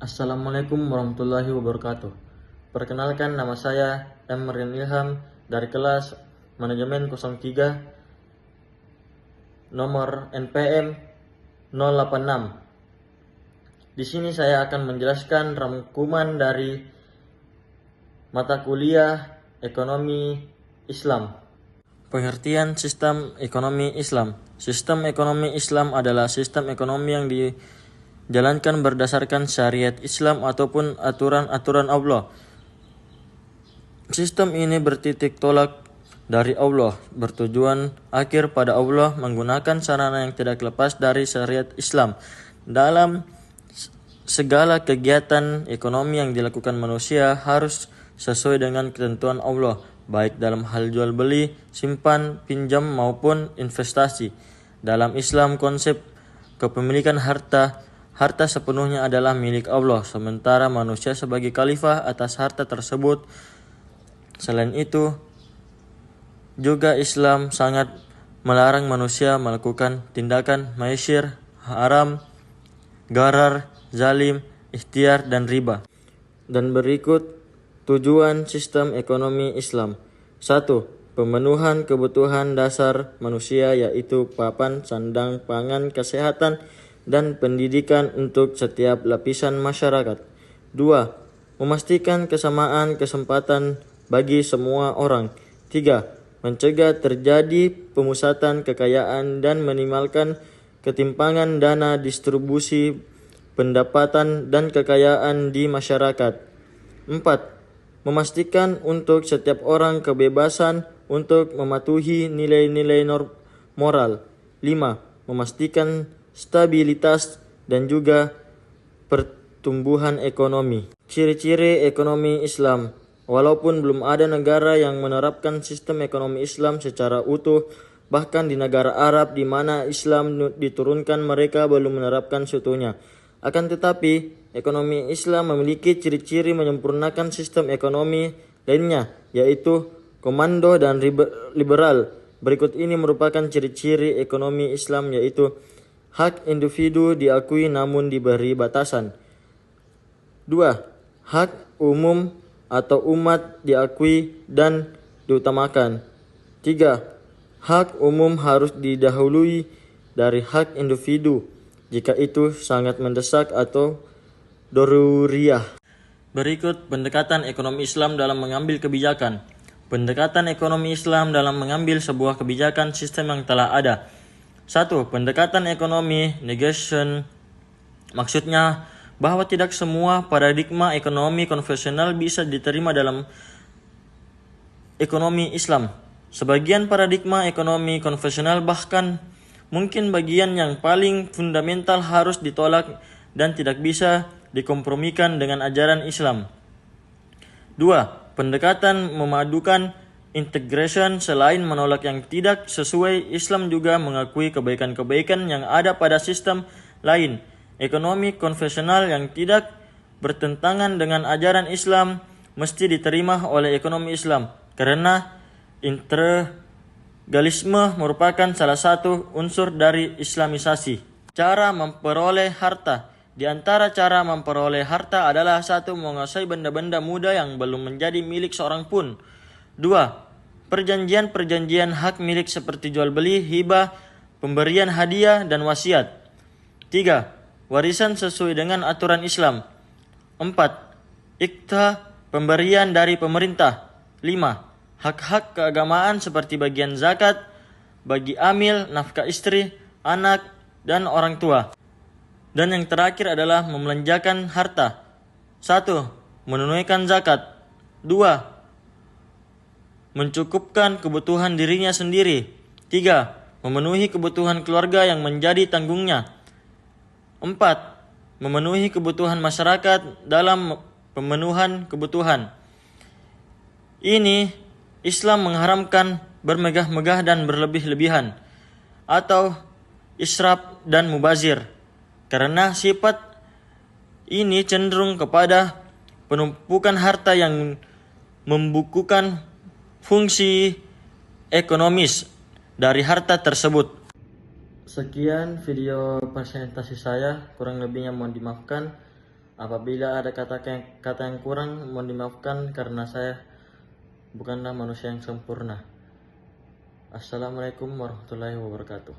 Assalamualaikum warahmatullahi wabarakatuh. Perkenalkan, nama saya Emrin Ilham dari kelas Manajemen 03 nomor NPM 086. Di sini saya akan menjelaskan rangkuman dari mata kuliah Ekonomi Islam. Pengertian sistem ekonomi Islam. Sistem ekonomi Islam adalah sistem ekonomi yang dijalankan berdasarkan syariat Islam ataupun aturan-aturan Allah. Sistem ini bertitik tolak dari Allah, bertujuan akhir pada Allah, menggunakan sarana yang tidak lepas dari syariat Islam dalam segala kegiatan ekonomi yang dilakukan manusia harus sesuai dengan ketentuan Allah, baik dalam hal jual beli, simpan, pinjam maupun investasi. Dalam Islam, konsep kepemilikan harta sepenuhnya adalah milik Allah, sementara manusia sebagai khalifah atas harta tersebut. Selain itu, juga Islam sangat melarang manusia melakukan tindakan maisir, haram, gharar, zalim, ikhtiar, dan riba. Dan berikut tujuan sistem ekonomi Islam. 1. Pemenuhan kebutuhan dasar manusia, yaitu papan, sandang, pangan, kesehatan, dan pendidikan untuk setiap lapisan masyarakat. 2. Memastikan kesamaan kesempatan bagi semua orang. 3. Mencegah terjadi pemusatan kekayaan dan minimalkan ketimpangan dana distribusi pendapatan dan kekayaan di masyarakat. 4. Memastikan untuk setiap orang kebebasan untuk mematuhi nilai-nilai moral. 5. Memastikan stabilitas dan juga pertumbuhan ekonomi. Ciri-ciri ekonomi Islam. Walaupun belum ada negara yang menerapkan sistem ekonomi Islam secara utuh, bahkan di negara Arab di mana Islam diturunkan, mereka belum menerapkan seutuhnya. Akan tetapi, ekonomi Islam memiliki ciri-ciri menyempurnakan sistem ekonomi lainnya, yaitu komando dan liberal. Berikut ini merupakan ciri-ciri ekonomi Islam, yaitu hak individu diakui namun diberi batasan. 2. Hak umum atau umat diakui dan diutamakan. 3. Hak umum harus didahului dari hak individu jika itu sangat mendesak atau daruriyah. Berikut pendekatan ekonomi Islam dalam mengambil kebijakan. Pendekatan ekonomi Islam dalam mengambil sebuah kebijakan sistem yang telah ada. 1. Pendekatan ekonomi negation. Maksudnya bahwa tidak semua paradigma ekonomi konvensional bisa diterima dalam ekonomi Islam. Sebagian paradigma ekonomi konvensional, bahkan mungkin bagian yang paling fundamental, harus ditolak dan tidak bisa dikompromikan dengan ajaran Islam. 2. Pendekatan memadukan integration. Selain menolak yang tidak sesuai, Islam juga mengakui kebaikan-kebaikan yang ada pada sistem lain. Ekonomi konvensional yang tidak bertentangan dengan ajaran Islam mesti diterima oleh ekonomi Islam, karena integralisme merupakan salah satu unsur dari Islamisasi. Cara memperoleh harta. Di antara cara memperoleh harta adalah 1. Menguasai benda-benda muda yang belum menjadi milik seorang pun. 2. Perjanjian-perjanjian hak milik seperti jual beli, hibah, pemberian hadiah, dan wasiat. 3. Warisan sesuai dengan aturan Islam. 4. Iktah, pemberian dari pemerintah. 5. Hak-hak keagamaan seperti bagian zakat, bagi amil, nafkah istri, anak, dan orang tua. Dan yang terakhir adalah membelanjakan harta. 1. Menunaikan zakat. 2. Mencukupkan kebutuhan dirinya sendiri. 3. Memenuhi kebutuhan keluarga yang menjadi tanggungnya. 4. Memenuhi kebutuhan masyarakat dalam pemenuhan kebutuhan. Ini Islam mengharamkan bermegah-megah dan berlebih-lebihan atau israf dan mubazir, karena sifat ini cenderung kepada penumpukan harta yang membukukan fungsi ekonomis dari harta tersebut. Sekian video presentasi saya, kurang lebihnya mohon dimaafkan. Apabila ada kata yang kurang, mohon dimaafkan karena saya bukanlah manusia yang sempurna. Assalamualaikum warahmatullahi wabarakatuh.